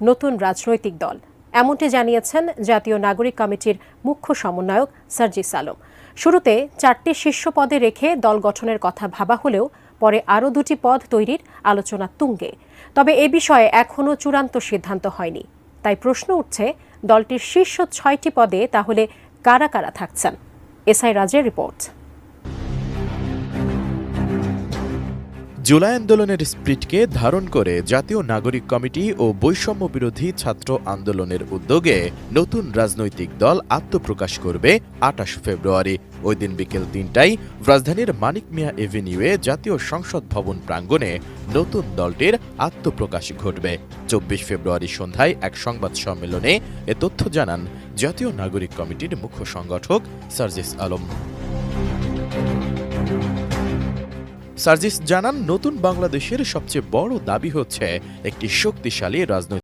নতুন রাজনৈতিক দল। এমনটি জানিয়েছেন জাতীয় নাগরিক কমিটির মুখ্য সমন্বয়ক সার্জিস আলম। শুরুতে 4টি শীর্ষ পদে রেখে দল গঠনের কথা ভাবা হলেও পরে আরও 2টি পদ তৈরির আলোচনা তুঙ্গে। তবে এ বিষয়ে এখনও চূড়ান্ত সিদ্ধান্ত হয়নি। তাই প্রশ্ন উঠছে, দলটির শীর্ষ 6টি পদে তাহলে কারা কারা থাকছেন? এসআই রাজের রিপোর্ট। জুলাই আন্দোলনের স্পিরিটকে ধারণ করে জাতীয় নাগরিক কমিটি ও বৈষম্য বিরোধী ছাত্র আন্দোলনের উদ্যোগে নতুন রাজনৈতিক দল আত্মপ্রকাশ করবে 28 ফেব্রুয়ারি। ওই দিন বিকেল 3টায় রাজধানীর মানিক মিয়া এভিনিউয়ে জাতীয় সংসদ ভবন প্রাঙ্গণে নতুন দলটির আত্মপ্রকাশ ঘটবে। 24 ফেব্রুয়ারি সন্ধ্যায় এক সংবাদ সম্মেলনে এ তথ্য জানান জাতীয় নাগরিক কমিটির মুখ্য সংগঠক সার্জিস আলম। সার্জিস জানান, নতুন বাংলাদেশের সবচেয়ে বড় দাবি হচ্ছে একটি শক্তিশালী রাজনৈতিক